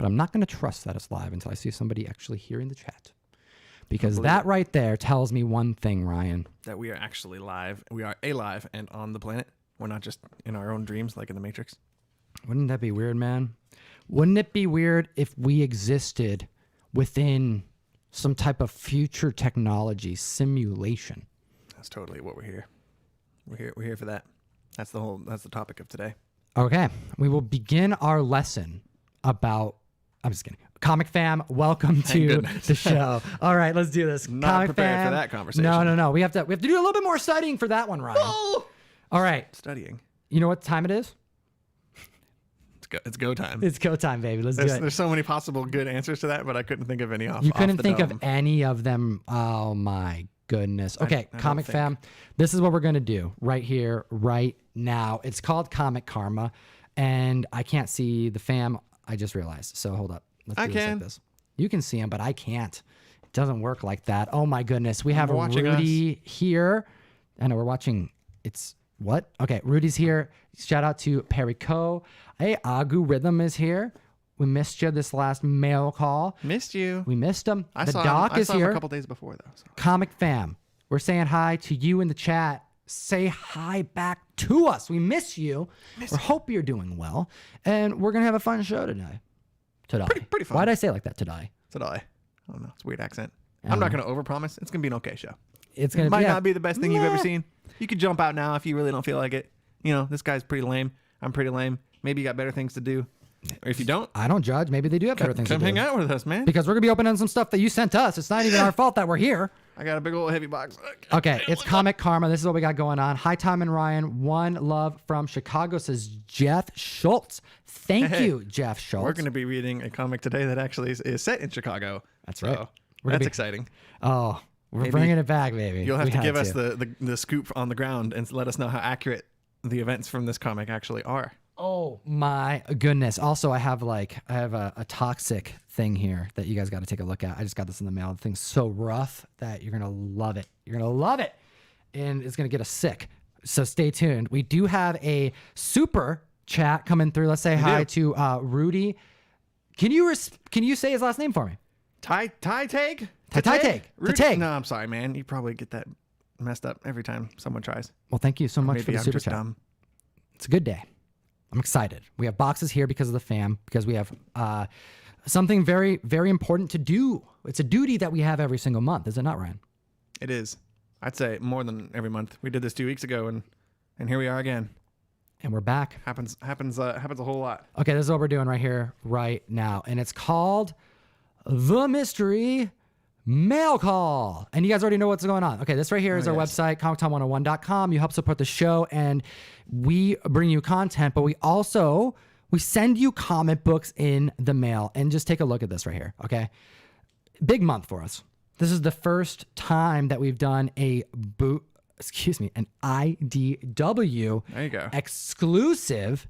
but I'm not going to trust that it's live until I see somebody actually here in the chat. Because that right there tells me one thing, Ryan. That we are actually live. We are alive and on the planet. We're not just in our own dreams like in the Matrix. Wouldn't that be weird, man? Wouldn't it be weird if we existed within some type of future technology simulation? That's totally what we're here. We're here for that. That's the topic of today. Okay. We will begin our lesson about, I'm just kidding. Comic fam, welcome to the show. All right, let's do this. Not Comic prepared fam. for that conversation. No. We have to do a little bit more studying for that one, Ryan. Oh! All right. Studying. You know what time it is? It's go time. It's go time, baby. Let's do it. There's so many possible good answers to that, but I couldn't think of any off. You couldn't think dome. of any of them. Oh my goodness. Okay, I Comic don't fam. This is what we're gonna do right here, right now. It's called Comic Karma, and I can't see the fam. I just realized. So hold up. Let's do this like this. You can see him, but I can't. It doesn't work like that. Oh my goodness. We have Rudy here. I know we're watching. It's what? Okay, Rudy's here. Shout out to Perico. Hey, Agu Rhythm is here. We missed you this last mail call. Missed you. We missed him. I the saw doc him. is I saw here. him a couple days before though. So. Comic fam, we're saying hi to you in the chat. Say hi back to us. We miss you. We hope you're doing well, and we're gonna have a fun show today. Pretty fun. Why did I say it like that today? Today. I don't know. It's a weird accent. I'm not gonna overpromise. It's gonna be an okay show. It's gonna might not be the best thing you've ever seen. You could jump out now if you really don't feel like it. You know, this guy's pretty lame. I'm pretty lame. Maybe you got better things to do. Or if you don't, I don't judge. Maybe they do have better things to do. Come hang out with us, man. Because we're going to be opening some stuff that you sent us. It's not even our fault that we're here. I got a big old heavy box. Okay, it's Comic Karma. This is what we got going on. Hi, Tom and Ryan. One love from Chicago, says Jeff Schultz. Thank you, Jeff Schultz. We're going to be reading a comic today that actually is set in Chicago. That's right. So that's exciting. Oh, we're bringing it back, baby. You'll have to give us the scoop on the ground and let us know how accurate the events from this comic actually are. Oh my goodness. Also, I have a toxic thing here that you guys got to take a look at. I just got this in the mail. The thing's so rough that you're going to love it. You're going to love it. And it's going to get us sick. So stay tuned. We do have a super chat coming through. Let's say hi to Rudy. Can you say his last name for me? Tag? Tag. No, I'm sorry, man. You probably get that messed up every time someone tries. Well, thank you so much for the super chat. Dumb. It's a good day. I'm excited. We have boxes here because of the fam, because we have something very, very important to do. It's a duty that we have every single month. Is it not, Ryan? It is. I'd say more than every month. We did this 2 weeks ago, and here we are again. And we're back. Happens a whole lot. Okay, this is what we're doing right here, right now. And it's called The Mystery Mail Call. And you guys already know what's going on. Okay, this right here is our website, ComicTom101.com. You help support the show, and we bring you content, but we send you comic books in the mail. And just take a look at this right here, okay? Big month for us. This is the first time that we've done an IDW there you go. exclusive,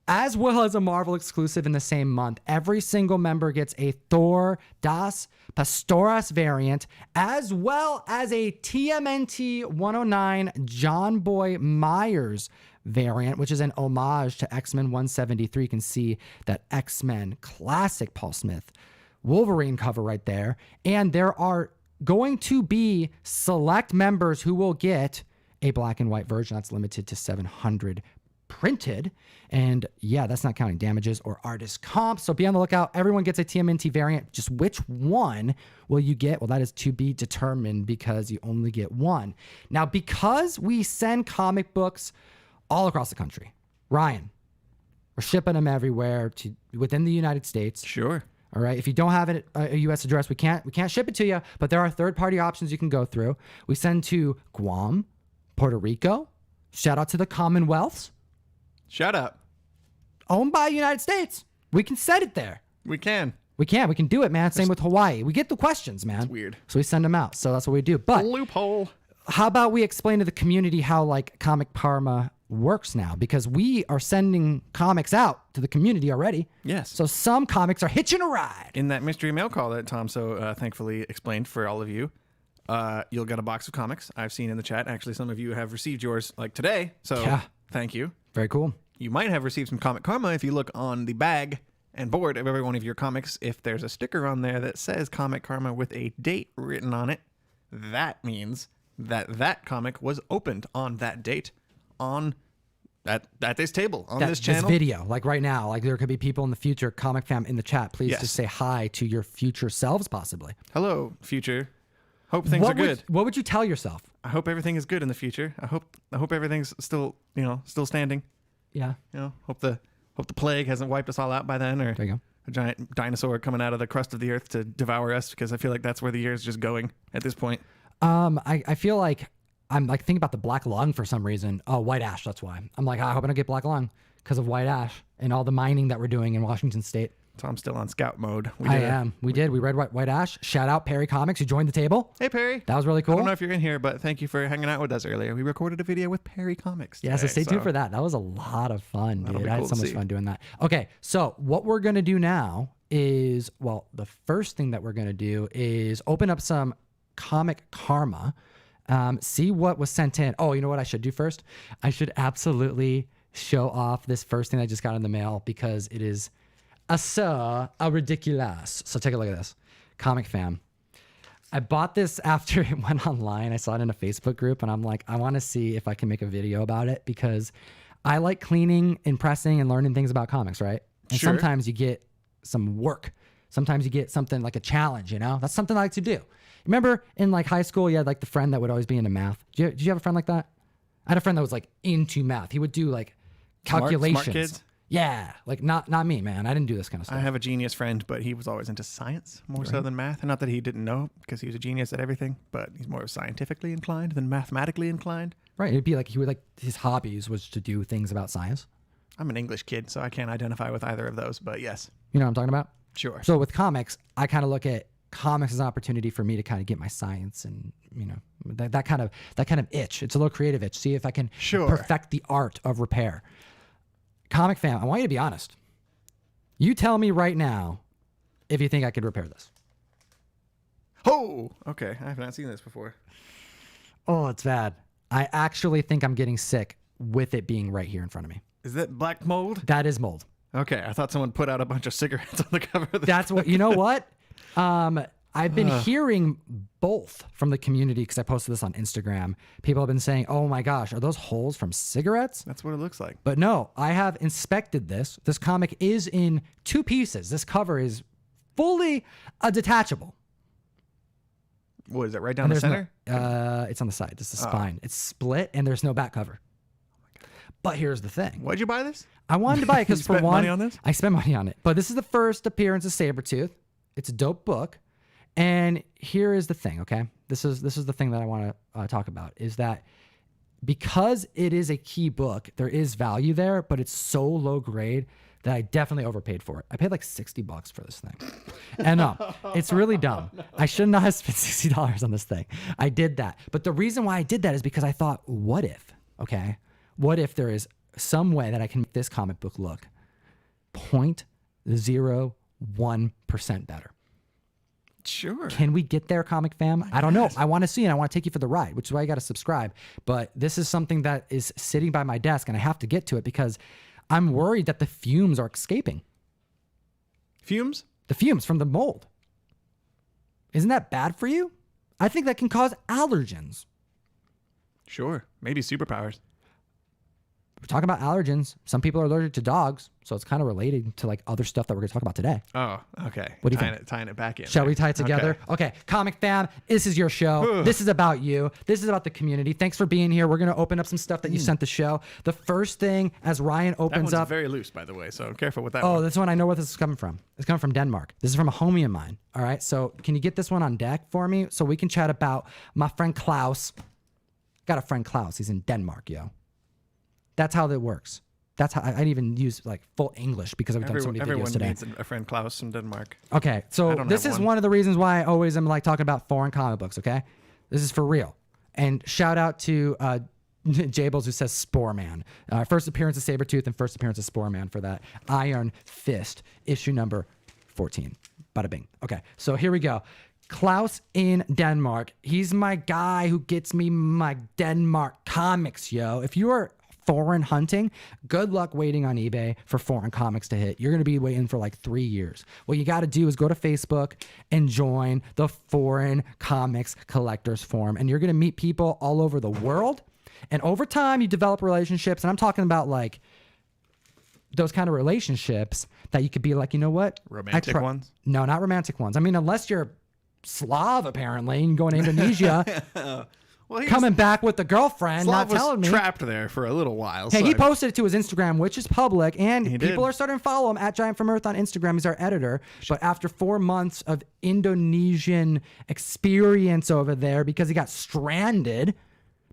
as well as a Marvel exclusive in the same month. Every single member gets a Thor Das Pastoras variant, as well as a TMNT 109 John Boy Myers variant, which is an homage to X-Men 173. You can see that X-Men classic Paul Smith Wolverine cover right there. And there are going to be select members who will get a black and white version that's limited to 700 printed. And yeah, that's not counting damages or artist comps. So be on the lookout. Everyone gets a TMNT variant. Just which one will you get? Well, that is to be determined because you only get one. Now, because we send comic books all across the country, Ryan, we're shipping them everywhere within the United States. Sure. All right. If you don't have a U.S. address, we can't ship it to you, but there are third-party options you can go through. We send to Guam, Puerto Rico. Shout out to the Commonwealths. Shut up. Owned by the United States. We can set it there. We can. We can do it, man. Same with Hawaii. We get the questions, man. It's weird. So we send them out. So that's what we do. But loophole. How about we explain to the community how Comic Karma works now? Because we are sending comics out to the community already. Yes. So some comics are hitching a ride. In that mystery mail call that Tom so thankfully explained for all of you, you'll get a box of comics. I've seen in the chat. Actually, some of you have received yours today. So thank you. Very cool. You might have received some Comic Karma if you look on the bag and board of every one of your comics, if there's a sticker on there that says Comic Karma with a date written on it, that means that comic was opened on that date on at this table on this channel. This video, like right now, like there could be people in the future, Comic Fam in the chat. Please just say hi to your future selves, possibly. Hello, future. Hope things are good. What would you tell yourself? I hope everything is good in the future. I hope everything's still standing. Yeah. Hope the plague hasn't wiped us all out by then, or There you go. a giant dinosaur coming out of the crust of the earth to devour us, because I feel like that's where the year is just going at this point. I feel like I'm like thinking about the black lung for some reason. Oh, white ash. That's why. I'm like, I hope I don't get black lung because of white ash and all the mining that we're doing in Washington State. So I'm still on scout mode. We read White Ash. Shout out Perry Comics, who joined the table. Hey, Perry. That was really cool. I don't know if you're in here, but thank you for hanging out with us earlier. We recorded a video with Perry Comics today, so stay tuned for that. That was a lot of fun, dude. I had cool so to much see. fun doing that. Okay, so what we're going to do now is, well, the first thing that we're going to do is open up some Comic Karma, see what was sent in. Oh, you know what I should do first? I should absolutely show off this first thing I just got in the mail because it is a ridiculous. So take a look at this. Comic Fam. I bought this after it went online. I saw it in a Facebook group and I'm like, I want to see if I can make a video about it because I like cleaning and pressing and learning things about comics, right? And Sure. sometimes you get some work. Sometimes you get something like a challenge, That's something I like to do. Remember in like high school, you had like the friend that would always be into math. Did you have a friend like that? I had a friend that was like into math. He would do like calculations. Smart kids? Yeah, like not me, man. I didn't do this kind of stuff. I have a genius friend, but he was always into science more so than math. And not that he didn't know, because he was a genius at everything, but he's more scientifically inclined than mathematically inclined. Right. It'd be like he would like his hobbies was to do things about science. I'm an English kid, so I can't identify with either of those, but yes. You know what I'm talking about? Sure. So with comics, I kind of look at comics as an opportunity for me to kind of get my science and, that kind of itch. It's a little creative itch. See if I can perfect the art of repair. Comic Fam, I want you to be honest. You tell me right now if you think I could repair this. Oh, okay. I have not seen this before. Oh, it's bad. I actually think I'm getting sick with it being right here in front of me. Is that black mold? That is mold. Okay, I thought someone put out a bunch of cigarettes on the cover of this. That's what, you know what? I've been hearing both from the community because I posted this on Instagram. People have been saying, oh my gosh, are those holes from cigarettes? That's what it looks like. But no, I have inspected this. This comic is in 2 pieces. This cover is fully detachable. What is it, right down the center? It's on the side. This is the spine. It's split and there's no back cover. But here's the thing. Why'd you buy this? I wanted to buy it because for spent one, money on this? I spent money on it. But this is the first appearance of Sabretooth. It's a dope book. And here is the thing, okay? This is the thing that I want to talk about, is that because it is a key book, there is value there, but it's so low grade that I definitely overpaid for it. I paid like $60 for this thing. And it's really dumb. I should not have spent $60 on this thing. I did that. But the reason why I did that is because I thought, what if, okay? What if there is some way that I can make this comic book look 0.01% better? Sure. Can we get there, Comic Fam? I don't know. I want to see it. I want to take you for the ride, which is why you got to subscribe. But this is something that is sitting by my desk, and I have to get to it because I'm worried that the fumes are escaping. Fumes? The fumes from the mold. Isn't that bad for you? I think that can cause allergens. Sure. Maybe superpowers. We're talking about allergens. Some people are allergic to dogs, so it's kind of related to like other stuff that we're going to talk about today. Oh, okay. What do you think? Tying it back in. Shall we tie it together? Okay. Comic Fam, this is your show. This is about you. This is about the community. Thanks for being here. We're going to open up some stuff that you sent the show. The first thing, as Ryan That opens one's up. very loose, by the way, so careful with that Oh, one. this one, I know where this is coming from. It's coming from Denmark. This is from a homie of mine. All right. So can you get this one on deck for me so we can chat about my friend Klaus? Got a friend Klaus. He's in Denmark, yo. That's how that works. That's how I didn't even use like full English because I've done so many Everyone videos today. needs a friend Klaus from Denmark. Okay, I so don't this have is one. one of the reasons why I always am like talking about foreign comic books, okay? This is for real. And shout out to Jables who says Spore Man. First appearance of Sabretooth and first appearance of Spore Man for that Iron Fist, issue number 14. Bada bing. Okay, so here we go. Klaus in Denmark. He's my guy who gets me my Denmark comics, yo. If you are foreign hunting, good luck waiting on eBay for foreign comics to hit. You're going to be waiting for like 3 years. What you got to do is go to Facebook and join the Foreign Comics Collectors Forum. And you're going to meet people all over the world. And over time, you develop relationships. And I'm talking about like those kind of relationships that you could be like, you know what? Romantic ones? No, not romantic ones. I mean, unless you're Slav, apparently, and going to Indonesia, Well, coming back with the girlfriend, Slav not telling was me. trapped there for a little while. Hey, so he posted it to his Instagram, which is public, and He people did. are starting to follow him at Giant from Earth on Instagram. He's our editor. But after 4 months of Indonesian experience over there, because he got stranded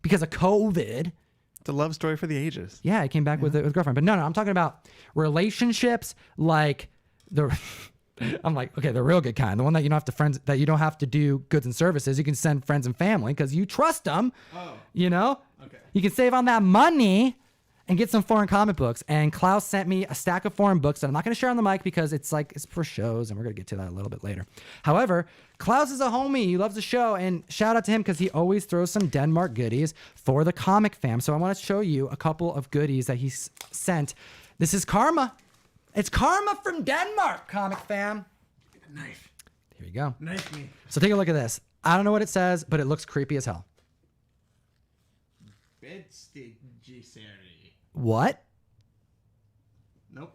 because of COVID, It's a love story for the ages. yeah, he came back with a girlfriend. But no, I'm talking about relationships like the. I'm like, okay, the real good kind, the one that you don't have to do goods and services. You can send friends and family because you trust them. Oh. You know, Okay. you can save on that money and get some foreign comic books. And Klaus sent me a stack of foreign books that I'm not going to share on the mic because it's for shows, and we're going to get to that a little bit later. However, Klaus is a homie. He loves the show, and shout out to him because he always throws some Denmark goodies for the comic fam. So I want to show you a couple of goodies that he sent. This is Karma. It's Karma from Denmark, comic fam. Knife. Here you go. Knife me. So take a look at this. I don't know what it says, but it looks creepy as hell. What? Nope.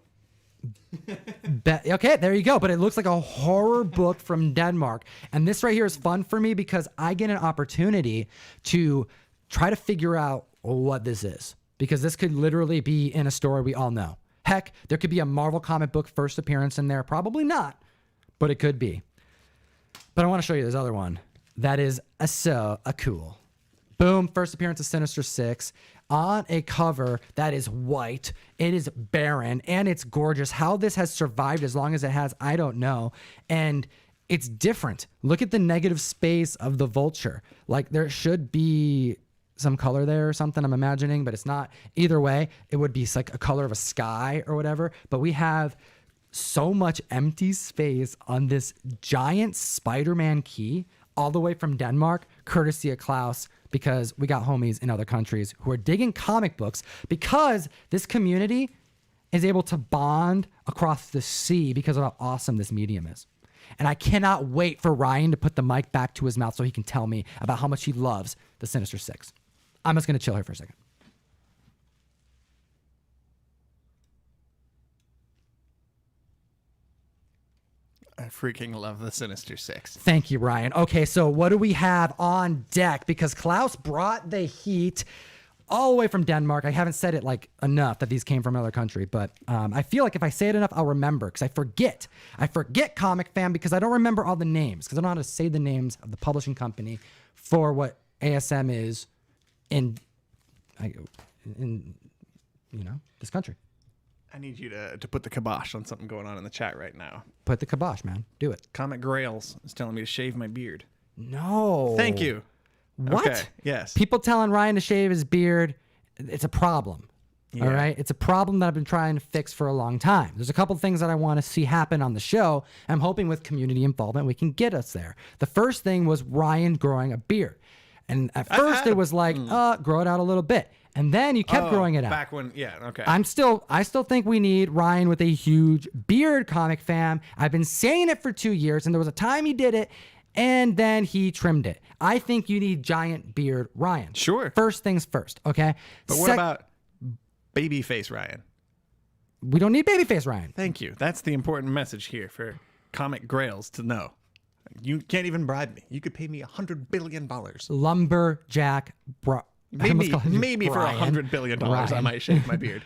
Okay, there you go. But it looks like a horror book from Denmark. And this right here is fun for me because I get an opportunity to try to figure out what this is. Because this could literally be in a story we all know. Heck, there could be a Marvel comic book first appearance in there. Probably not, but it could be. But I want to show you this other one. That is a cool. Boom, first appearance of Sinister Six on a cover that is white. It is barren and it's gorgeous. How this has survived as long as it has, I don't know. And it's different. Look at the negative space of the Vulture. Like there should be some color there or something, I'm imagining, but it's not. Either way, it would be like a color of a sky or whatever. But we have so much empty space on this giant Spider-Man key all the way from Denmark, courtesy of Klaus, because we got homies in other countries who are digging comic books because this community is able to bond across the sea because of how awesome this medium is. And I cannot wait for Ryan to put the mic back to his mouth so he can tell me about how much he loves the Sinister Six. I'm just going to chill here for a second. I freaking love the Sinister Six. Thank you, Ryan. Okay, so what do we have on deck? Because Klaus brought the heat all the way from Denmark. I haven't said it like enough that these came from another country, but I feel like if I say it enough, I'll remember because I forget. I forget Comic Fam because I don't remember all the names because I don't know how to say the names of the publishing company for what ASM is in this country. I need you to put the kibosh on something going on in the chat right now. Put the kibosh, man. Do it. Comic Grails is telling me to shave my beard. No. Thank you. What? Okay, yes. People telling Ryan to shave his beard, it's a problem. All right? It's a problem that I've been trying to fix for a long time. There's a couple things that I want to see happen on the show. I'm hoping with community involvement we can get us there. The first thing was Ryan growing a beard. And at first it was like, grow it out a little bit. And then you kept growing it out. Back when, okay. I still think we need Ryan with a huge beard, comic fam. I've been saying it for 2 years, and there was a time he did it, and then he trimmed it. I think you need giant beard Ryan. Sure. First things first, okay? But what about babyface Ryan? We don't need babyface Ryan. Thank you. That's the important message here for Comic Grails to know. You can't even bribe me. You could pay me $100 billion. Lumberjack Maybe for Brian. $100 billion, I might shave my beard.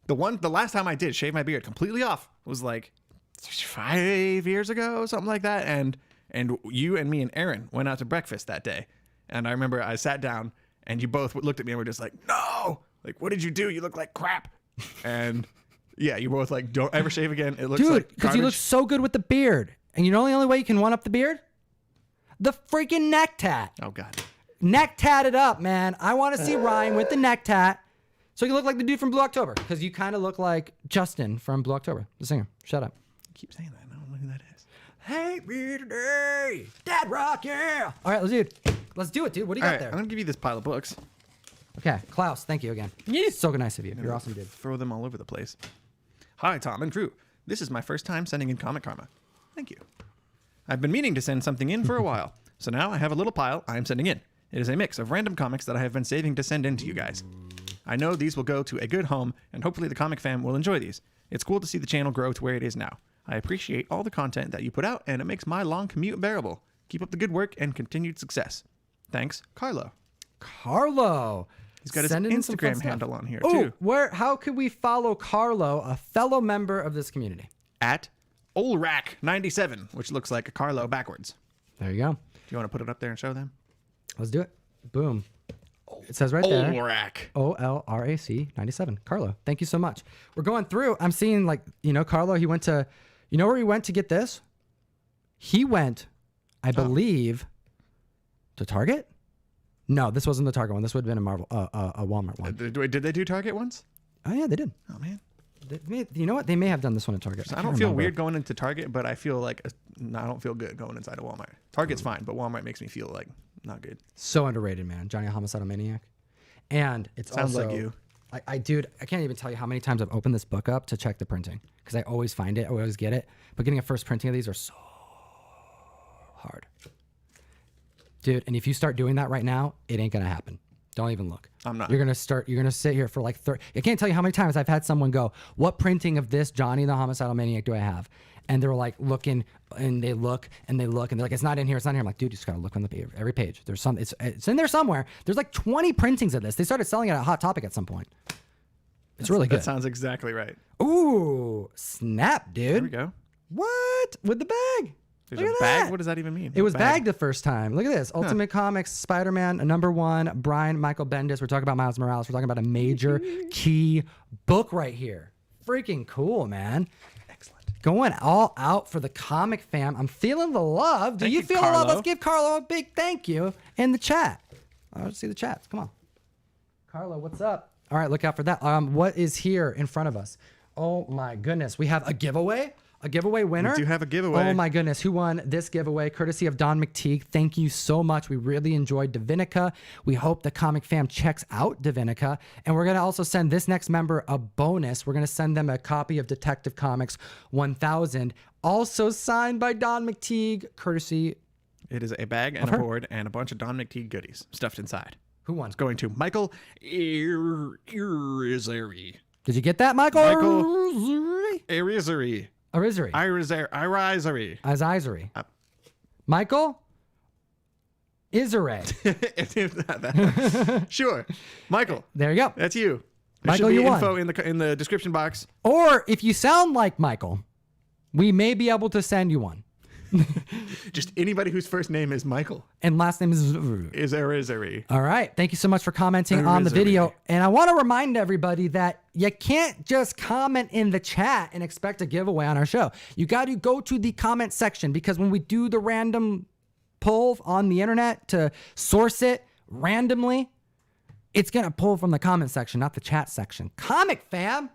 The last time I did shave my beard completely off was like 5 years ago, something like that. And you and me and Aaron went out to breakfast that day. And I remember I sat down and you both looked at me and were just like, no, like, what did you do? You look like crap. And yeah, you both like, don't ever shave again. It looks like because you look so good with the beard. And you know the only way you can one up the beard? The freaking neck tat. Oh, God. Neck tatted up, man. I want to see Ryan with the neck tat. So you look like the dude from Blue October. Because you kind of look like Justin from Blue October, the singer. Shut up. You keep saying that. I don't know who that is. Hate me today. Dad rock, yeah. All right, let's do it, dude. What do you got there? I'm going to give you this pile of books. Okay, Klaus, thank you again. So nice of you. You're awesome, dude. Throw them all over the place. Hi, Tom and Drew. This is my first time sending in Comic Karma. Thank you. I've been meaning to send something in for a while, so now I have a little pile I am sending in. It is a mix of random comics that I have been saving to send in to you guys. I know these will go to a good home, and hopefully the comic fam will enjoy these. It's cool to see the channel grow to where it is now. I appreciate all the content that you put out, and it makes my long commute bearable. Keep up the good work and continued success. Thanks, Carlo. Carlo. He's got his Sending in some fun Instagram stuff. handle on here, Oh, too. how could we follow Carlo, a fellow member of this community? At Olrak97, which looks like a Carlo backwards. There you go. Do you want to put it up there and show them? Let's do it. Boom. It says right there. Olrak. OLRAC 97. Carlo, thank you so much. We're going through. I'm seeing Carlo, he went to, you know where he went to get this? He went, I believe, to Target? No, this wasn't the Target one. This would have been a Walmart one. Did they do Target once? Oh, yeah, they did. Oh, man. You know what? They may have done this one at Target. So I don't feel weird going into Target, but I feel like I don't feel good going inside a Walmart. Target's fine, but Walmart makes me feel like not good. So underrated, man. Johnny Homicidal Maniac. And it Sounds also, like you. Dude, I can't even tell you how many times I've opened this book up to check the printing because I always find it. I always get it. But getting a first printing of these are so hard. Dude, and if you start doing that right now, it ain't going to happen. Don't even look. I'm not. You're going to sit here for like 30. I can't tell you how many times I've had someone go, what printing of this Johnny the Homicidal Maniac do I have? And they're like looking and they look and they look and they're like, it's not in here. It's not in here. I'm like, dude, you just got to look on the page, every page. There's some, it's in there somewhere. There's like 20 printings of this. They started selling it at Hot Topic at some point. It's really good. That sounds exactly right. Ooh, snap, dude. There we go. What? With the bag. There's Look a at bag? that. What does that even mean? It was bagged the first time. Look at this. Ultimate Comics, Spider-Man, #1, Brian Michael Bendis. We're talking about Miles Morales. We're talking about a major key book right here. Freaking cool, man. Excellent. Going all out for the comic fam. I'm feeling the love. Do Thank you you, feel the love? Carlo. Let's give Carlo a big thank you in the chat. Let's see the chats. Come on. Carlo, what's up? All right, look out for that. What is here in front of us? Oh my goodness. We have a giveaway. A giveaway winner? We do have a giveaway. Oh my goodness. Who won this giveaway? Courtesy of Don McTeague. Thank you so much. We really enjoyed Divinica. We hope the comic fam checks out Divinica. And we're going to also send this next member a bonus. We're going to send them a copy of Detective Comics 1000, also signed by Don McTeague, courtesy. It is a bag and a board and a bunch of Don McTeague goodies stuffed inside. Who won? It's going to Michael Irizari. Did you get that, Michael? Irizari. Irizari. Irizari. Irizari. Michael? Izare. Sure. Michael. There you go. That's you. Michael, there should you be won. info in the description box. Or if you sound like Michael, we may be able to send you one. Just anybody whose first name is Michael. And last name is Irizari. All right. Thank you so much for commenting on the video. And I want to remind everybody that you can't just comment in the chat and expect a giveaway on our show. You got to go to the comment section because when we do the random pull on the internet to source it randomly, it's going to pull from the comment section, not the chat section. Comic fam.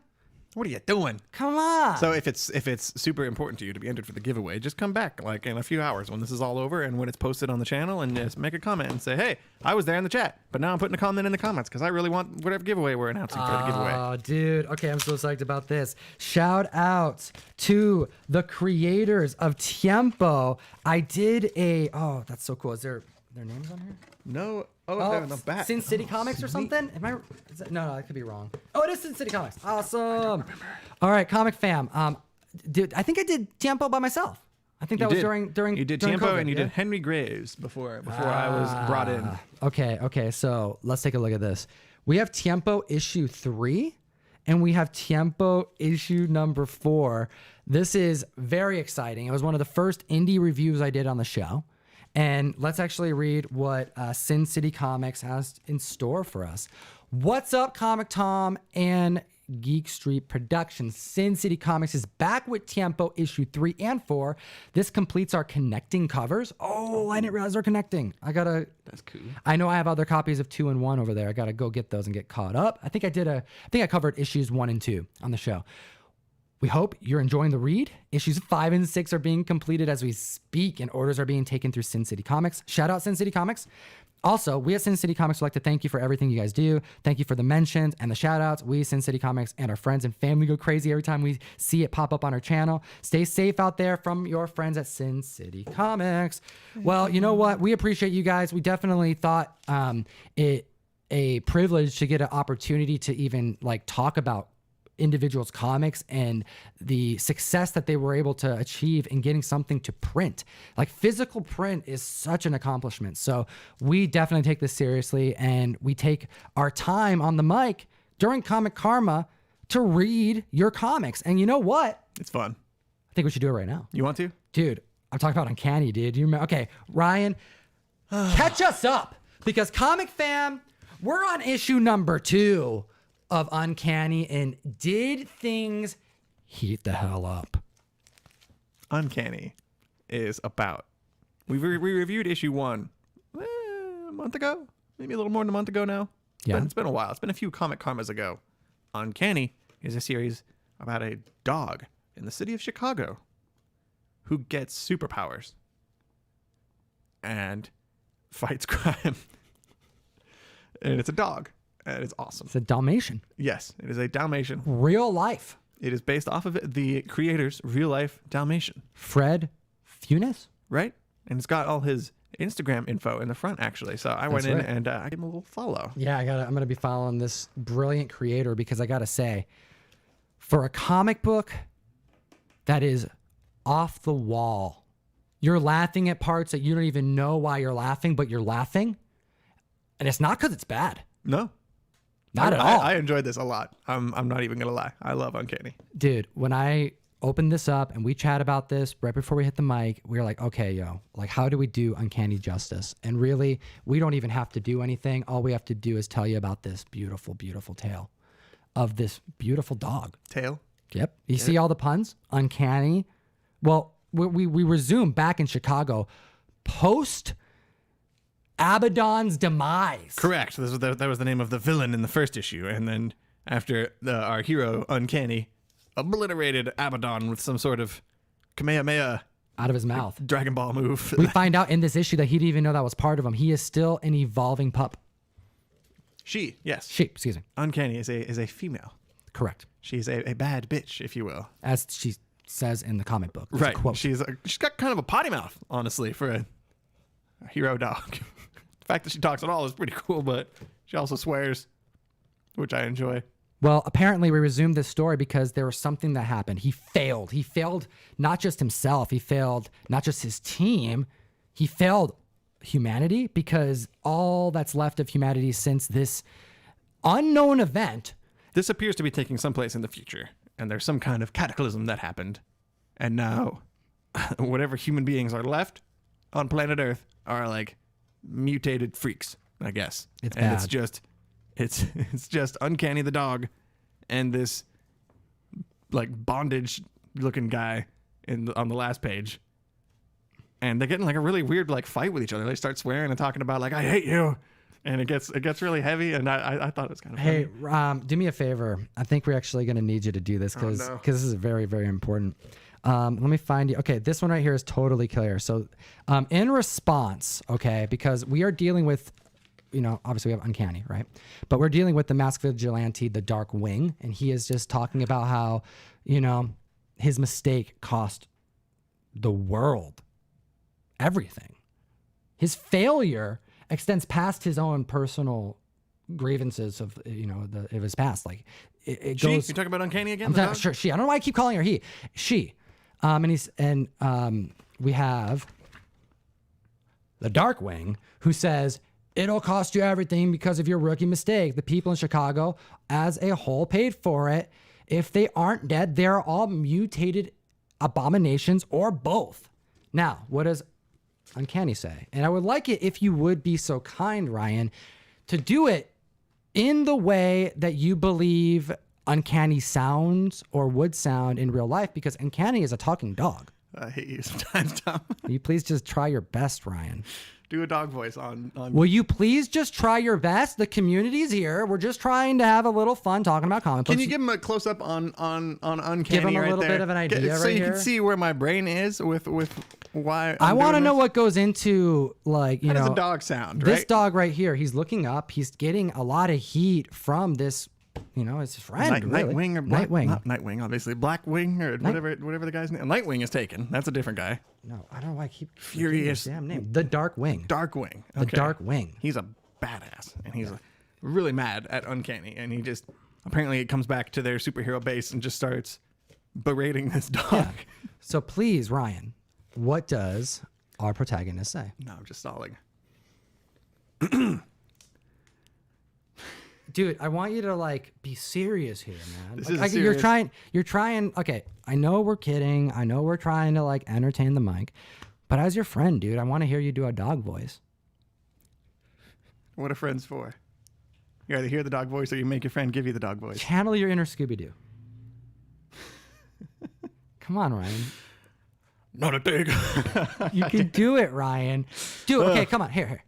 What are you doing? Come on. So if it's super important to you to be entered for the giveaway, just come back like in a few hours when this is all over and when it's posted on the channel and just make a comment and say, hey, I was there in the chat, but now I'm putting a comment in the comments because I really want whatever giveaway we're announcing for the giveaway. Oh, dude. Okay, I'm so psyched about this. Shout out to the creators of Tiempo. I did oh, that's so cool. Is their names on here? No. Oh, they're in the back. Sin City Comics or something? No, I could be wrong. Oh, it is Sin City Comics. Awesome. All right, comic fam. Dude, I think I did Tiempo by myself. I think that was during you did during Tiempo COVID, and you yeah? did Henry Graves before I was brought in. Okay. So let's take a look at this. We have Tiempo issue 3 and we have Tiempo issue number 4. This is very exciting. It was one of the first indie reviews I did on the show. And let's actually read what Sin City Comics has in store for us. What's up, Comic Tom and Geek Street Productions? Sin City Comics is back with Tiempo issue 3 and 4. This completes our connecting covers. Oh, I didn't realize they're connecting. That's cool. I know I have other copies of 2 and 1 over there. I gotta go get those and get caught up. I think I covered issues 1 and 2 on the show. we hope you're enjoying the read. Issues 5 and 6 are being completed as we speak, and orders are being taken through Sin City Comics. Shout out Sin City Comics. Also, we at Sin City Comics would like to thank you for everything you guys do. Thank you for the mentions and the shout outs. We, Sin City Comics, and our friends and family go crazy every time we see it pop up on our channel. Stay safe out there from your friends at Sin City Comics. Well, you know what? We appreciate you guys. We definitely thought it a privilege to get an opportunity to even like talk about individuals' comics and the success that they were able to achieve in getting something to print. Like physical print is such an accomplishment. So we definitely take this seriously, and we take our time on the mic during Comic Karma to read your comics. And you know what? It's fun. I think we should do it right now. You want to? Dude, I'm talking about Uncanny, dude. You remember? Okay, Ryan, catch us up, because Comic Fam, we're on issue number 2 of Uncanny, and did things heat the hell up? Uncanny is about. We reviewed issue 1 a month ago, maybe a little more than a month ago now. Yeah. It's been a while. It's been a few Comic Karmas ago. Uncanny is a series about a dog in the city of Chicago who gets superpowers and fights crime. And it's a dog. And it's awesome. It's a Dalmatian. Yes, it is a Dalmatian. Real life. It is based off of the creator's real life Dalmatian. Fred Funes? Right? And it's got all his Instagram info in the front, actually. So I went in and I gave him a little follow. Yeah, I'm going to be following this brilliant creator, because I got to say, for a comic book that is off the wall, you're laughing at parts that you don't even know why you're laughing, but you're laughing. And it's not because it's bad. No. Not at all. I enjoyed this a lot. I'm not even going to lie. I love Uncanny. Dude, when I opened this up and we chat about this right before we hit the mic, we were like, okay, yo, like, how do we do Uncanny justice? And really, we don't even have to do anything. All we have to do is tell you about this beautiful, beautiful tale of this beautiful dog. Tail? Yep. You see all the puns? Uncanny. Well, we resume back in Chicago post Abaddon's demise. Correct. That was the name of the villain in the first issue. And then after our hero, Uncanny, obliterated Abaddon with some sort of Kamehameha out of his mouth Dragon Ball move. We find out in this issue that he didn't even know that was part of him. He is still an evolving pup. She, yes. She, excuse me. Uncanny is a female. Correct. She's a bad bitch, if you will. As she says in the comic book. That's right. a quote. She's got kind of a potty mouth, honestly, for a hero dog. The fact that she talks at all is pretty cool, but she also swears, which I enjoy. Well, apparently we resumed this story because there was something that happened. He failed. He failed not just himself. He failed not just his team. He failed humanity, because all that's left of humanity since this unknown event. This appears to be taking someplace in the future, and there's some kind of cataclysm that happened. And now, whatever human beings are left on planet Earth are like mutated freaks, I guess. It's and bad. It's just Uncanny the dog and this like bondage looking guy on the last page. And they get in like a really weird like fight with each other. They start swearing and talking about like, I hate you. And it gets really heavy, and I thought it was kind of funny. Hey, do me a favor. I think we're actually going to need you to do this because this is very, very important. Let me find you. Okay, this one right here is totally clear. So in response, okay, because we are dealing with, obviously we have Uncanny, right? But we're dealing with the masked vigilante, the Dark Wing, and he is just talking about how, his mistake cost the world everything. His failure extends past his own personal grievances of of his past. Like it She? goes. You talking about Uncanny again? I'm not sure. She. I don't know why I keep calling her he. She. We have the Darkwing, who says it'll cost you everything because of your rookie mistake. The people in Chicago, as a whole, paid for it. If they aren't dead, they're all mutated abominations or both. Now, what does Uncanny say? And I would like it if you would be so kind, Ryan, to do it in the way that you believe Uncanny sounds or would sound in real life, because Uncanny is a talking dog. I hate you sometimes, Tom. Will you please just try your best, Ryan? Do a dog voice on. Will you please just try your best? The community's here. We're just trying to have a little fun talking about comic books. Can you give him a close up on Uncanny? Give him a right little there? bit of an idea so right you here? can see where my brain is with why. I want to know this. what goes into, like, you How know, does a dog sound? this Right? dog right here. He's looking up. He's getting a lot of heat from this, you know, his friend. really. Nightwing or Black, Nightwing. Not Nightwing, obviously. Blackwing or whatever the guy's name. Nightwing is taken. That's a different guy. No, I don't know why I keep Furious. forgetting his damn name. The Dark Wing. Darkwing. The Dark Wing. He's a badass, and he's really mad at Uncanny, and he just apparently it comes back to their superhero base and just starts berating this dog. Yeah. So please, Ryan, what does our protagonist say? No, I'm just stalling. Dude, I want you to like be serious here, man. This Like, is you're serious. trying. Okay, I know we're kidding. I know we're trying to like entertain the mic, but as your friend, dude, I want to hear you do a dog voice. What are friends for? You either hear the dog voice or you make your friend give you the dog voice. Channel your inner Scooby-Doo. Come on, Ryan. Not a dig. You can do it, Ryan. Dude, okay, come on. Here.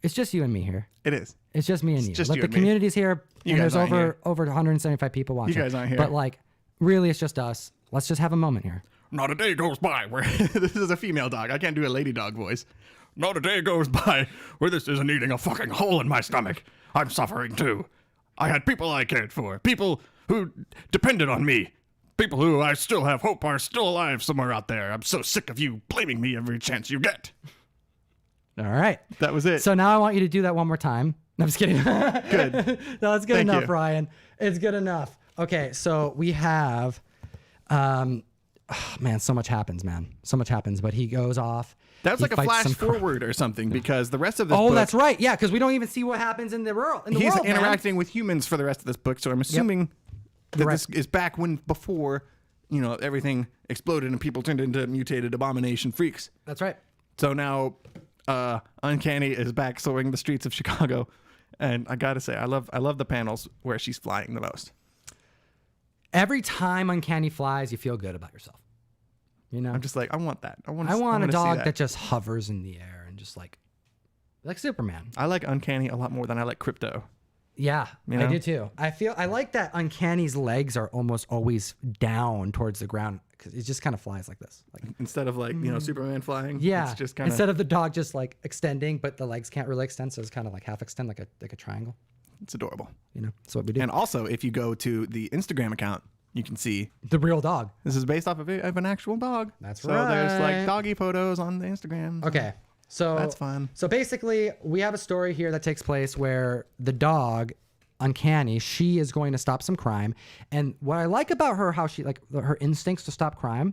It's just you and me here. It is. It's just me and you. just Like you the and me. community's here, You and guys there's aren't here. over 175 people watching. guys aren't here. But like, really, it's just us. Let's just have a moment here. Not a day goes by where this is a female dog. I can't do a lady dog voice. Not a day goes by where this isn't eating a fucking hole in my stomach. I'm suffering too. I had people I cared for, people who depended on me, people who I still have hope are still alive somewhere out there. I'm so sick of you blaming me every chance you get. All right. That was it. So now I want you to do that one more time. No, I'm just kidding. Good. No, it's good Thank enough, you. Ryan. It's good enough. Okay, so we have, oh, man, so much happens, man. So much happens. But he goes off. That was he like a fights flash some forward or something because the rest of this Oh, book, that's right. Yeah, because we don't even see what happens in the world. In the he's world, man. interacting with humans for the rest of this book. So I'm assuming that Correct. this is back when before, you know, everything exploded and people turned into mutated abomination freaks. That's right. So now Uncanny is back soaring the streets of Chicago. And I gotta say, I love the panels where she's flying the most. Every time Uncanny flies, you feel good about yourself. You know? I'm just like, I want that. I want I want a to dog see that just hovers in the air and just like Superman. I like Uncanny a lot more than I like Crypto. Yeah, You I know? do too. I like that Uncanny's legs are almost always down towards the ground because it just kind of flies like this. Like, Instead of like, you know, Superman flying. yeah, It's just kind of, instead of the dog just like extending, but the legs can't really extend, so it's kind of like half extend, like a triangle. it's adorable. You know, that's what we do. And also, if you go to the Instagram account, you can see The real dog. this is based off of an actual dog. That's so there's right. like doggy photos on the Instagram. Okay, so That's fun. So basically, we have a story here that takes place where the dog, Uncanny, she is going to stop some crime, and what I like about her, how she like her instincts to stop crime,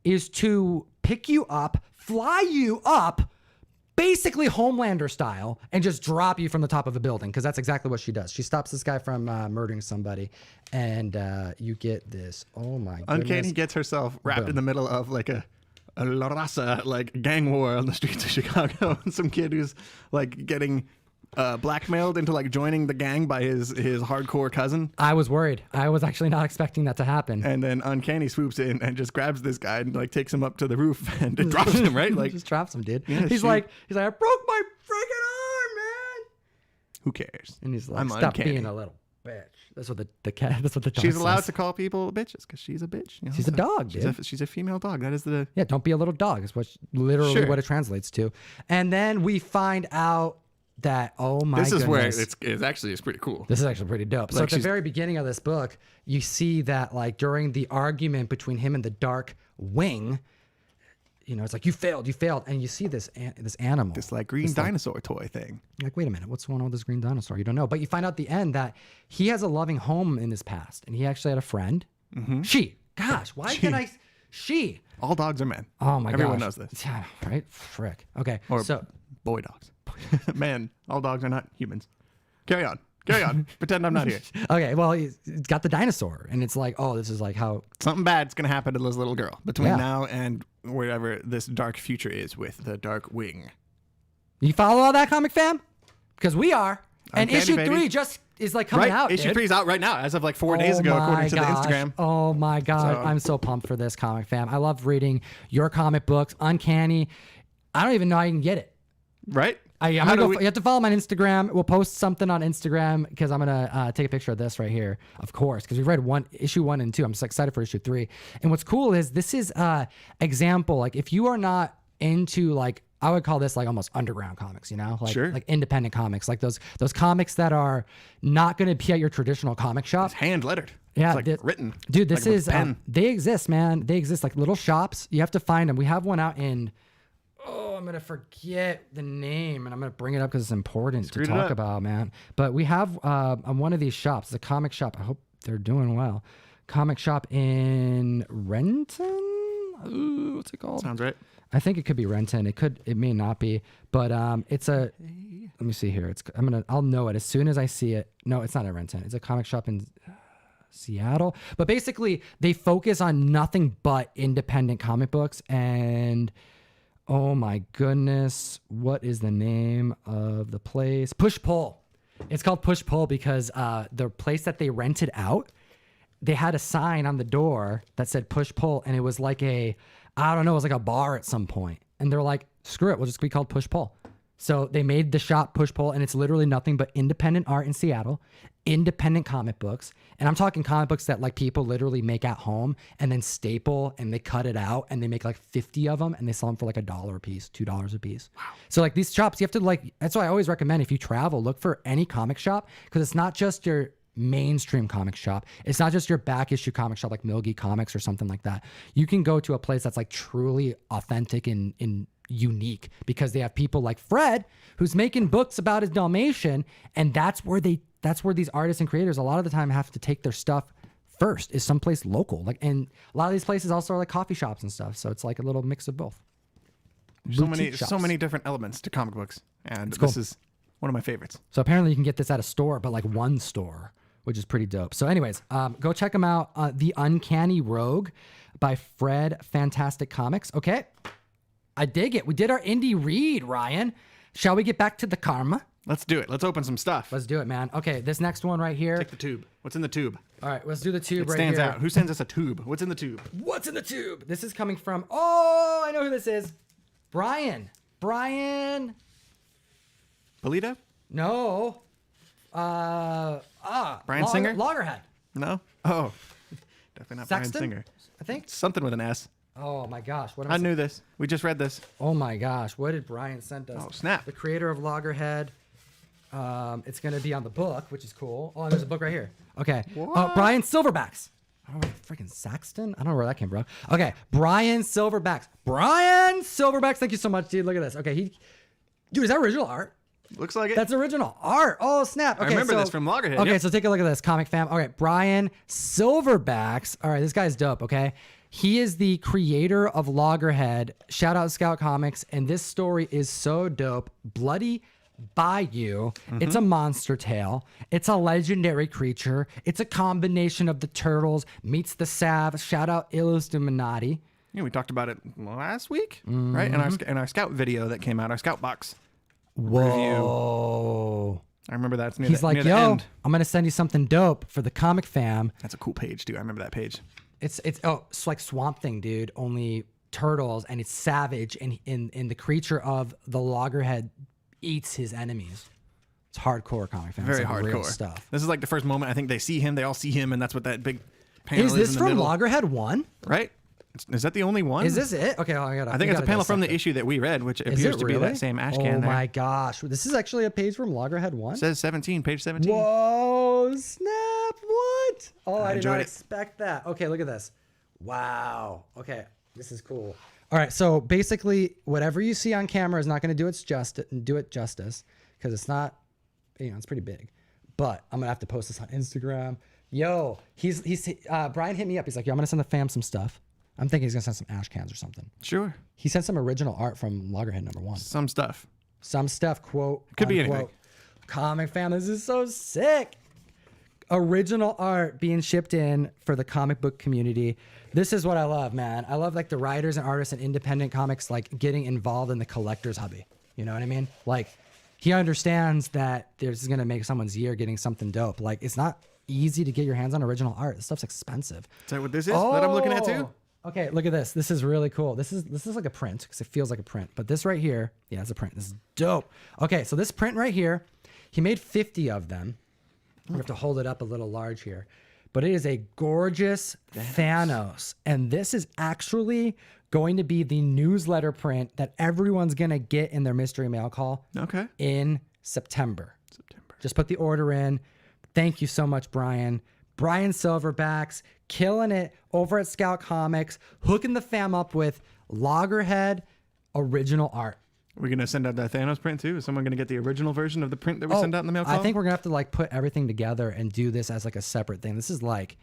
is to pick you up, fly you up, basically Homelander style, and just drop you from the top of a building, because that's exactly what she does. She stops this guy from murdering somebody, and you get this. Oh my goodness! Uncanny gets herself wrapped in the middle of like a La Raza, like gang war on the streets of Chicago. And some kid who's like getting blackmailed into like joining the gang by his hardcore cousin. I was worried. I was actually not expecting that to happen. And then Uncanny swoops in and just grabs this guy and like takes him up to the roof and it drops him, right? Like, just drops him, dude. Yeah, he's shoot. like, I broke my freaking arm, man. who cares? And he's like, I'm stop Uncanny. being a little bitch. That's what the cat. That's what the dog She's allowed says. to call people bitches because she's a bitch. You know? She's a dog, She's dude. she's a female dog. That is the Yeah, don't be a little dog. Is what literally Sure. what it translates to. And then we find out that This is where goodness. it's pretty cool. This is actually pretty dope. So Like at the she's- very beginning of this book, you see that like during the argument between him and the Dark Wing, you know, it's like you failed, and you see this animal, This like green dinosaur toy thing. You're like, wait a minute, what's going on with this green dinosaur? You don't know, but you find out at the end that he has a loving home in his past, and he actually had a friend. She, gosh, why can I? She. All dogs are men. Oh my god, Everyone knows this. Yeah, right? Frick. Okay, Or so boy dogs. Man, all dogs are not humans. Carry on. Pretend I'm not here. okay, well, he's got the dinosaur, and it's like, oh, this is like how. Something bad's gonna happen to this little girl between Yeah. now and wherever this dark future is with the Dark Wing. You follow all that, comic fam? Because we are. And Uncanny, issue baby. 3 just is like coming out. Issue dude. 3 is out right now, as of like 4 days ago, my according to the gosh. Instagram. Oh my god, So- I'm so pumped for this, comic fam. I love reading your comic books. Uncanny. I don't even know how you can get it. Right? You have to follow me on Instagram. We'll post something on Instagram because I'm gonna take a picture of this right here, of course, because we read issue 1 and 2. I'm so excited for issue 3. And what's cool is this is example. Like if you are not into like, I would call this like almost underground comics, you know, like Sure. like independent comics, like those comics that are not going to be at your traditional comic shop. It's hand lettered. Yeah, it's like written. Dude, this like is they exist, man. They exist like little shops. You have to find them. We have one out in. Oh, I'm gonna forget the name, and I'm gonna bring it up because it's important to talk about, man. But we have on one of these shops, it's a comic shop. I hope they're doing well. Comic shop in Renton. Ooh, what's it called? Sounds right. I think it could be Renton. It may not be, but it's a. Let me see here. I'll know it as soon as I see it. No, it's not at Renton. It's a comic shop in Seattle. But basically, they focus on nothing but independent comic books. And oh my goodness, what is the name of the place? Push Pull. It's called Push Pull because the place that they rented out, they had a sign on the door that said Push Pull, and it was like it was like a bar at some point. And they're like, screw it, we'll just be called Push Pull. So they made the shop Push Pull, and it's literally nothing but independent art in Seattle, independent comic books. And I'm talking comic books that like people literally make at home and then staple, and they cut it out and they make like 50 of them and they sell them for like $1 a piece, $2 a piece. Wow. So like these shops, you have to like, that's why I always recommend if you travel, look for any comic shop, because it's not just your mainstream comic shop. It's not just your back issue comic shop like Milgie Comics or something like that. You can go to a place that's like truly authentic and unique, because they have people like Fred who's making books about his Dalmatian, and that's where these artists and creators a lot of the time have to take their stuff first, is someplace local. Like, and a lot of these places also are like coffee shops and stuff, so it's like a little mix of both. So many different elements to comic books, and cool. This is one of my favorites. So apparently you can get this at a store, but like one store, which is pretty dope. So anyways, go check them out. The Uncanny Rogue by Fred Fantastic Comics. Okay, I dig it. We did our indie read, Ryan. Shall we get back to the karma? Let's do it. Let's open some stuff. Let's do it, man. Okay, this next one right here. Take the tube. What's in the tube? All right, let's do the tube It right here. stands out. Who sends us a tube? What's in the tube? What's in the tube? This is coming from, oh, I know who this is. Brian. Polito? No. Brian Singer? Loggerhead. No? Oh. Definitely not Sexton? Brian Singer. I think. Something with an S. Oh my gosh. What am I knew this. We just read this. Oh my gosh. What did Brian send us? Oh, snap. The creator of Loggerhead. It's going to be on the book, which is cool. Oh, and there's a book right here. Okay. Brian Silverbacks. I don't know, freaking Saxton? I don't know where that came from. Okay. Brian Silverbacks. Thank you so much, dude. Look at this. Okay. Dude, is that original art? Looks like it. That's original art. Oh, snap. Okay, I remember this from Loggerhead. Okay, yep. So take a look at this, comic fam. All right, Brian Silverbacks. All right, this guy's dope, okay? He is the creator of Loggerhead. Shout out Scout Comics. And this story is so dope. Bloody Bayou. It's a monster tale. It's a legendary creature. It's a combination of the turtles meets the Sav. Shout out Illuminati. Yeah, we talked about it last week, right? In our Scout video that came out, our Scout box. Whoa. Review. I remember that. It's near He's the, like, near the yo, end. I'm going to send you something dope for the comic fam. That's a cool page, too. I remember that page. It's like Swamp Thing, dude, only turtles, and it's savage, and the creature of the Loggerhead eats his enemies. It's hardcore comic fam. Very it's like hardcore real stuff. This is like the first moment I think they see him. They all see him, and that's what that big panel is. Is this in the from middle. Loggerhead 1? Right? Is that the only one? Is this it? Okay, I think it's a panel from the issue that we read, which appears to be that same ash can Oh there. my gosh. This is actually a page from Loggerhead 1? It says 17, page 17. Whoa, snap. What? Oh, I did enjoyed not it. expect that. Okay, look at this. Wow. Okay, this is cool. All right, so basically, whatever you see on camera is not going to do it justice, because it's not, it's pretty big. But I'm going to have to post this on Instagram. Yo, Brian hit me up. He's like, yo, I'm going to send the fam some stuff. I'm thinking he's going to send some ash cans or something. Sure. He sent some original art from Loggerhead #1. Some stuff. Some stuff, quote. Could be unquote. anything. Comic fam, this is so sick. Original art being shipped in for the comic book community. This is what I love, man. I love like the writers and artists and independent comics like getting involved in the collector's hobby. You know what I mean? Like he understands that this is going to make someone's year getting something dope. Like it's not easy to get your hands on original art. This stuff's expensive. Is that what this is that I'm looking at too? Okay, look at this. This is really cool. This is like a print because it feels like a print. But this right here, yeah, it's a print. This is dope. Okay, so this print right here, he made 50 of them. I have to hold it up a little large here. But it is a gorgeous Thanos. And this is actually going to be the newsletter print that everyone's going to get in their mystery mail call in September. Just put the order in. Thank you so much, Brian. Brian Silverbacks, killing it over at Scout Comics, hooking the fam up with Loggerhead original art. Are we going to send out that Thanos print too? Is someone going to get the original version of the print that we send out in the mail call? I think we're going to have to like put everything together and do this as like a separate thing. This is like,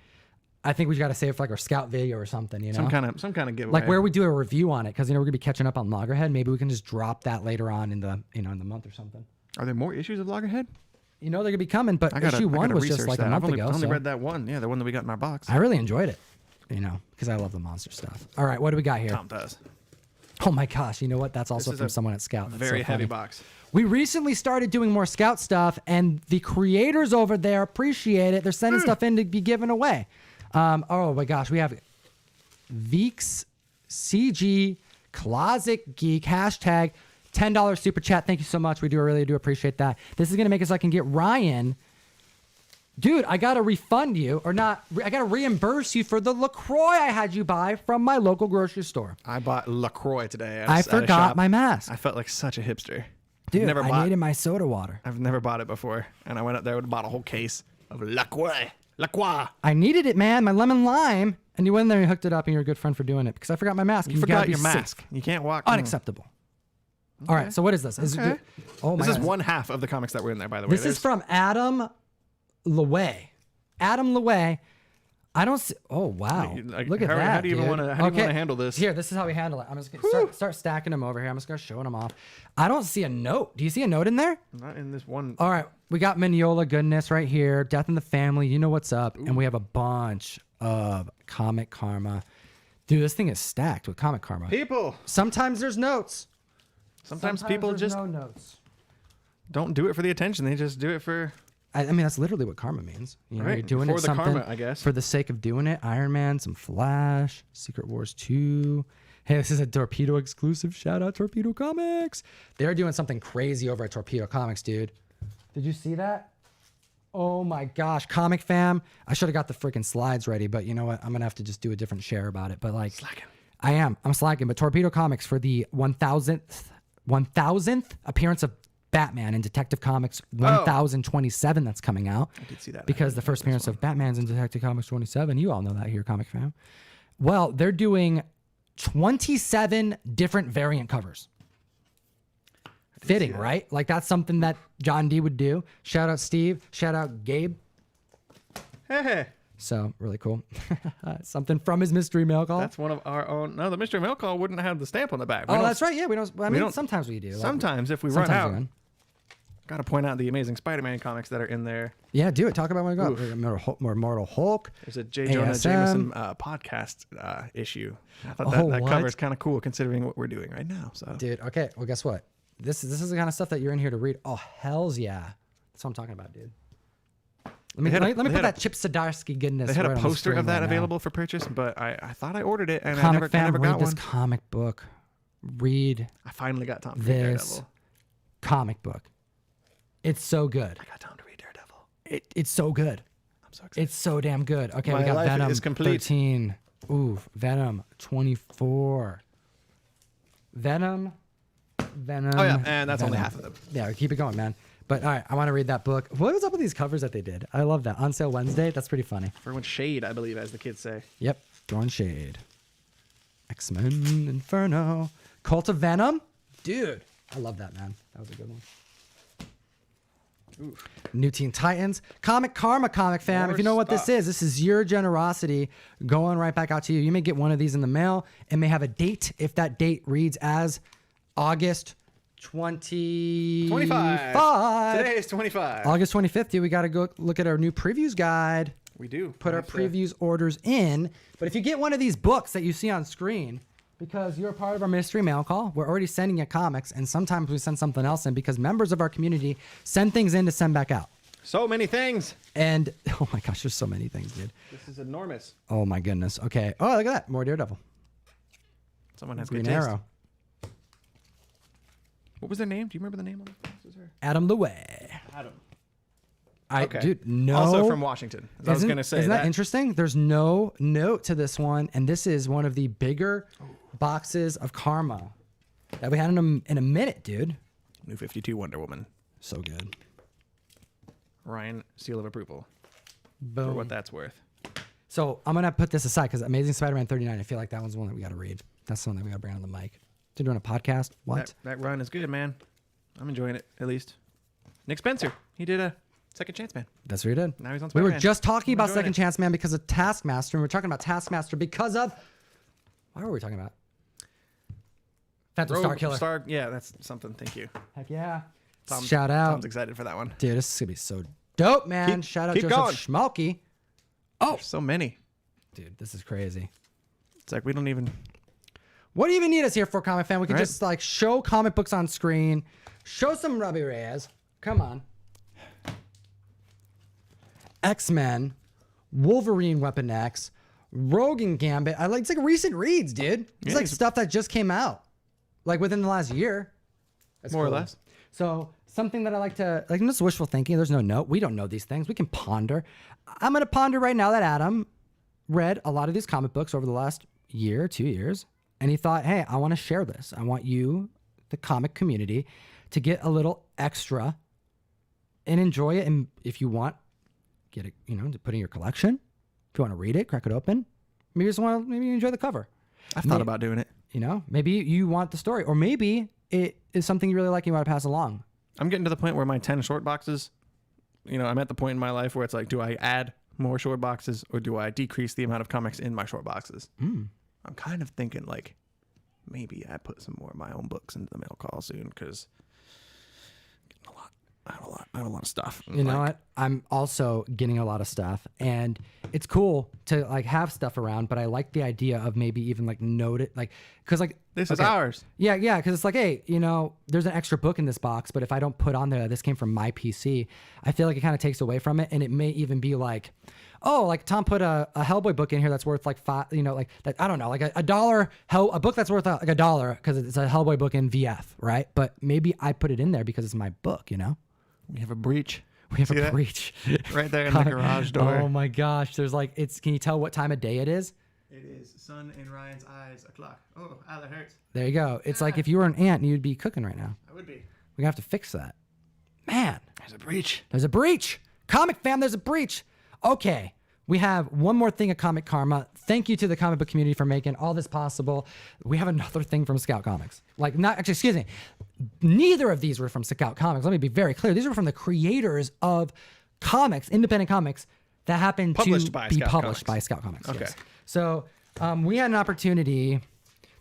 I think we got to save it for like our Scout video or something, you know? Some kind of giveaway. Like where we do a review on it, because, you know, we're going to be catching up on Loggerhead. Maybe we can just drop that later on in the, you know, in the month or something. Are there more issues of Loggerhead? You know, they're going to be coming, but issue 1 was just like a month ago. I only read that one. Yeah, the one that we got in our box. I really enjoyed it, you know, because I love the monster stuff. All right, what do we got here? Tom does. Oh my gosh, you know what? That's also from someone at Scout. That's very so heavy box. We recently started doing more Scout stuff, and the creators over there appreciate it. They're sending stuff in to be given away. Oh my gosh, we have Veeks CG Closet Geek hashtag $10 super chat. Thank you so much. We really do appreciate that. This is gonna make it so I can get Ryan. Dude, I gotta refund you, or not. I gotta reimburse you for the LaCroix I had you buy from my local grocery store. I bought LaCroix today. I forgot my mask. I felt like such a hipster. Dude, I needed my soda water. I've never bought it before, and I went up there and bought a whole case of LaCroix. LaCroix. I needed it, man. My lemon lime. And you went in there and hooked it up, and you're a good friend for doing it because I forgot my mask. You forgot your mask. You can't walk. Unacceptable. Okay. All right, so what is this? This is one half of the comics that were in there, by the way. This is from Adam Leway. Adam Leway. I don't see. Oh, wow. Look at that. How do you even want to handle this? Here, this is how we handle it. I'm just going to start stacking them over here. I'm just going to show them off. I don't see a note. Do you see a note in there? Not in this one. All right. We got Mignola goodness right here. Death in the Family. You know what's up. Ooh. And we have a bunch of Comic Karma. Dude, this thing is stacked with Comic Karma. People. Sometimes there's notes. Sometimes people just no notes. Don't do it for the attention. They just do it for... I mean, that's literally what karma means. You know, right. You're doing for it the something karma, I guess. For the sake of doing it. Iron Man, some Flash, Secret Wars 2. Hey, this is a Torpedo exclusive. Shout out Torpedo Comics. They're doing something crazy over at Torpedo Comics, dude. Did you see that? Oh my gosh, Comic Fam. I should have got the freaking slides ready, but you know what? I'm going to have to just do a different share about it. But like, slacking. I'm slacking. But Torpedo Comics for the 1000th appearance of Batman in Detective Comics 1027 that's coming out. I did see that. Because the first appearance of Batman's in Detective Comics 27. You all know that here, Comic Fam. Well, they're doing 27 different variant covers. Fitting, right? Like that's something that John D would do. Shout out Steve. Shout out Gabe. Hey. So really cool. Something from his mystery mail call. That's one of our own. No, the mystery mail call wouldn't have the stamp on the back. Oh, that's right. Yeah, we don't. I mean, sometimes we do. Sometimes if we run out. Got to point out the amazing Spider-Man comics that are in there. Yeah, do it. Talk about what we got. More Mortal Hulk. There's a J. Jonah Jameson podcast issue. I thought that cover is kind of cool considering what we're doing right now. So, dude. Okay. Well, guess what? This is the kind of stuff that you're in here to read. Oh, hells yeah. That's what I'm talking about, dude. Let me put that Chip Zdarsky goodness. They had a poster of that available for purchase, but I thought I ordered it and I never read got this one. Comic book. Read. I finally got Tom to read read Daredevil. Comic book. It's so good. I got Tom to read Daredevil. It's so good. I'm so excited. It's so damn good. Okay, My we got life Venom is complete. 13. Ooh, Venom 24. Venom. Oh yeah, and that's only half of them. Yeah, keep it going, man. But all right, I want to read that book. What was up with these covers that they did? I love that. On sale Wednesday. That's pretty funny. Everyone shade, I believe, as the kids say. Yep, throwing shade. X-Men Inferno. Cult of Venom. Dude, I love that, man. That was a good one. Oof. New Teen Titans. Comic Karma, Comic Fam. If you know what this is your generosity going right back out to you. You may get one of these in the mail. It may have a date if that date reads as August 25. Today is 25. August 25th, dude. We got to go look at our new previews guide. We do. Put our previews orders in. But if you get one of these books that you see on screen, because you're a part of our mystery mail call, we're already sending you comics, and sometimes we send something else in because members of our community send things in to send back out. So many things. And, oh my gosh, there's so many things, dude. This is enormous. Oh my goodness. Okay. Oh, look at that. More Daredevil. Someone has Green good taste. Arrow. What was their name? Do you remember the name on the boxes? Adam Louet. Adam. Okay. Dude, no. Also from Washington. I was going to say isn't that interesting? There's no note to this one, and this is one of the bigger boxes of Karma that we had in a minute, dude. New 52 Wonder Woman. So good. Ryan, seal of approval. Boom. For what that's worth. So I'm gonna put this aside because Amazing Spider-Man 39. I feel like that one's the one that we got to read. That's the one that we got to bring on the mic. They're doing a podcast. What? That run is good, man. I'm enjoying it, at least. Nick Spencer, he did a Second Chance Man. That's what he did. Now he's on We Spider-Man. were just talking about enjoying Second it. Chance Man because of Taskmaster, and we're talking about Taskmaster because of. What were we talking about? Phantom Star Killer. Yeah, that's something. Thank you. Heck yeah. Tom, Shout out. Tom's excited for that one. Dude, this is gonna be so dope, man. Shout out keep Joseph going. Schmalky. Oh, There's so many. dude, this is crazy. It's like we don't even. What do you even need us here for, comic fan? We can Right. just like show comic books on screen, show some Robbie Reyes. Come on. X-Men, Wolverine Weapon X, Rogue and Gambit. It's like recent reads, dude. It's like stuff that just came out, like within the last year. That's More or cool. less. So something that I like to like, just wishful thinking. There's no note. We don't know these things. We can ponder. I'm gonna ponder right now that Adam read a lot of these comic books over the last year, 2 years, and he thought, hey, I want to share this. I want you, the comic community, to get a little extra and enjoy it. And if you want, get it, to put in your collection. If you want to read it, crack it open. Maybe you just want to maybe enjoy the cover. I've thought about doing it. Maybe you want the story, or maybe it is something you really like and you want to pass along. I'm getting to the point where my 10 short boxes, I'm at the point in my life where it's like, do I add more short boxes or do I decrease the amount of comics in my short boxes? I'm kind of thinking like maybe I put some more of my own books into the mail call soon because I have a lot of stuff. You know what? I'm also getting a lot of stuff, and it's cool to like have stuff around. But I like the idea of maybe even like note it, like because like This is ours. Yeah, because it's like, hey, there's an extra book in this box, but if I don't put on there, this came from my PC, I feel like it kind of takes away from it, and it may even be like, oh, like Tom put a Hellboy book in here that's worth like $5, like I don't know, like a dollar, a book that's worth like $1 because it's a Hellboy book in VF, right? But maybe I put it in there because it's my book, We have a breach. We have See a that? breach Right there in the garage door. Oh my gosh, there's like can you tell what time of day it is? It is sun in Ryan's eyes o'clock. Oh, that hurts. There you go. It's like if you were an ant, you'd be cooking right now. I would be. We're gonna have to fix that. Man, There's a breach. there's a breach. Comic fam, there's a breach. Okay, we have one more thing of Comic Karma. Thank you to the comic book community for making all this possible. We have another thing from Scout Comics. Excuse me. Neither of these were from Scout Comics. Let me be very clear. These were from the creators of comics, independent comics, that happened Published to by be Scout published Comics. by Scout Comics. Okay. Yes. So we had an opportunity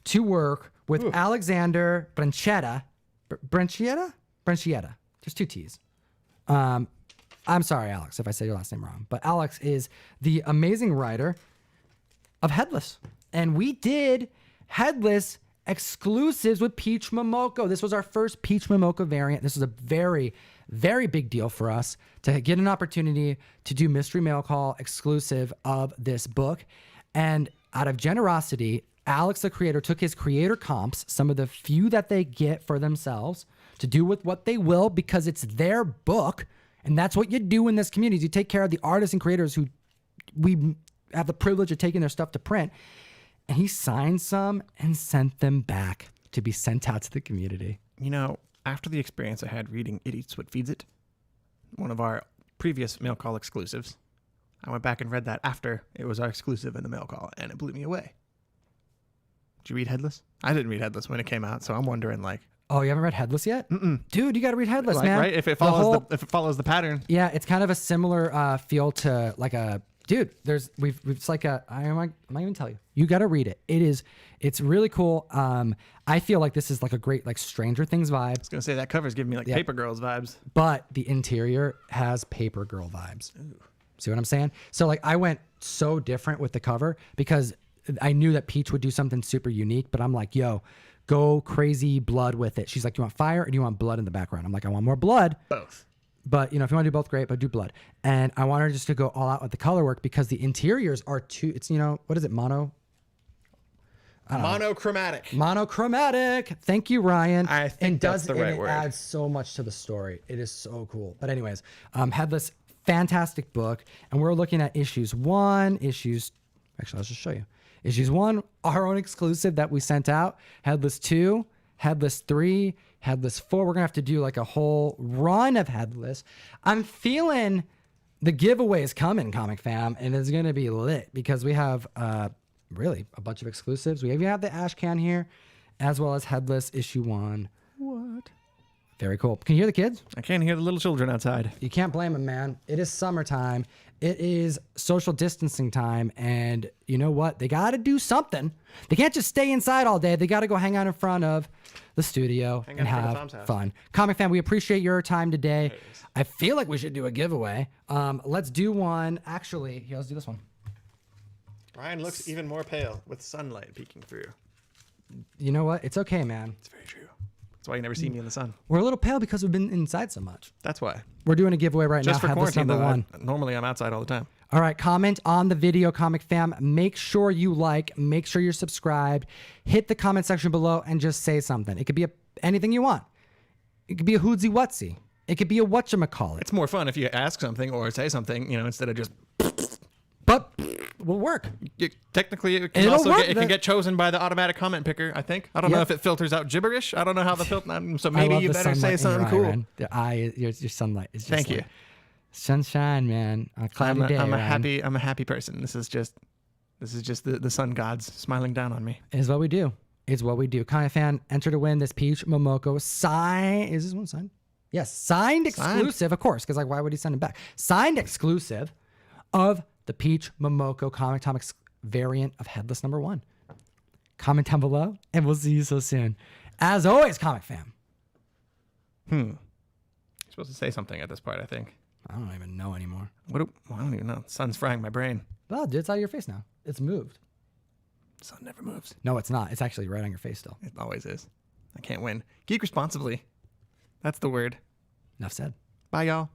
to work with Alexander Branchetta. Branchetta. There's 2 T's. I'm sorry, Alex, if I say your last name wrong, but Alex is the amazing writer of Headless. And we did Headless exclusives with Peach Momoko. This was our first Peach Momoko variant. This was a very, very big deal for us to get an opportunity to do Mystery Mail Call exclusive of this book. And out of generosity, Alex, the creator, took his creator comps, some of the few that they get for themselves, to do with what they will because it's their book. And that's what you do in this community. You take care of the artists and creators who we have the privilege of taking their stuff to print. And he signed some and sent them back to be sent out to the community. After the experience I had reading It Eats What Feeds It, one of our previous mail call exclusives, I went back and read that after it was our exclusive in the mail call, and it blew me away. Did you read Headless? I didn't read Headless when it came out, so I'm wondering Oh, you haven't read Headless yet? Dude, you got to read Headless, man. Right? If it follows the pattern. Yeah, it's kind of a similar feel to like a dude. It's like I'm not even tell you. You got to read it. It's really cool. I feel like this is like a great like Stranger Things vibe. I was gonna say that cover's giving me Paper Girls vibes. But the interior has Paper Girl vibes. Ooh. See what I'm saying? So like I went so different with the cover because I knew that Peach would do something super unique, but I'm like, yo, go crazy blood with it. She's like, you want fire or do you want blood in the background? I'm like, I want more blood. Both. But, if you want to do both, great, but do blood. And I want her just to go all out with the color work because the interiors are it's, what is it, mono? Monochromatic. Monochromatic. Thank you, Ryan. I think that's the right it word. adds so much to the story. It is so cool. But anyways, Headless, fantastic book. And we're looking at issues 1, actually, I'll just show you. Issues 1, our own exclusive that we sent out. Headless 2, Headless 3, Headless 4. We're going to have to do like a whole run of Headless. I'm feeling the giveaway is coming, Comic Fam, and it's going to be lit because we have really a bunch of exclusives. We even have the Ash Can here, as well as Headless issue 1. What? Very cool. Can you hear the kids? I can't hear the little children outside. You can't blame them, man. It is summertime. It is social distancing time. And you know what? They got to do something. They can't just stay inside all day. They got to go hang out in front of the studio and have fun. Comic Fan, we appreciate your time today. I feel like we should do a giveaway. Let's do one. Actually, here, let's do this one. Ryan looks even more pale with sunlight peeking through. You know what? It's okay, man. It's very true. That's why you never see me in the sun. We're a little pale because we've been inside so much. That's why. We're doing a giveaway right Just now. for quarantine, number though, 1. Normally I'm outside all the time. All right, comment on the video, Comic Fam. Make sure you like, make sure you're subscribed. Hit the comment section below and just say something. It could be anything you want. It could be a hoodsy wutsy. It could be a whatchamacallit. It's more fun if you ask something or say something, instead of just... But will work. Technically, it can it can get chosen by the automatic comment picker, I think. I don't know if it filters out gibberish. I don't know how the filter... So maybe you better say something cool. Ryan. The eye, your sunlight is just Thank you. Sunshine, man. On a cloudy day, I'm a happy person. This is just the sun gods smiling down on me. Is what we do. It's what we do. Comic Fan, enter to win this Peach Momoko sign. Is this one signed? Yes, signed exclusive, of course, because why would he send it back? Signed exclusive of the Peach Momoko Comictom variant of Headless number 1. Comment down below, and we'll see you so soon. As always, Comic Fam. You're supposed to say something at this part, I think. I don't even know anymore. I don't even know. The sun's frying my brain. Oh, dude, it's out of your face now. It's moved. The sun never moves. No, it's not. It's actually right on your face still. It always is. I can't win. Geek responsibly. That's the word. Enough said. Bye, y'all.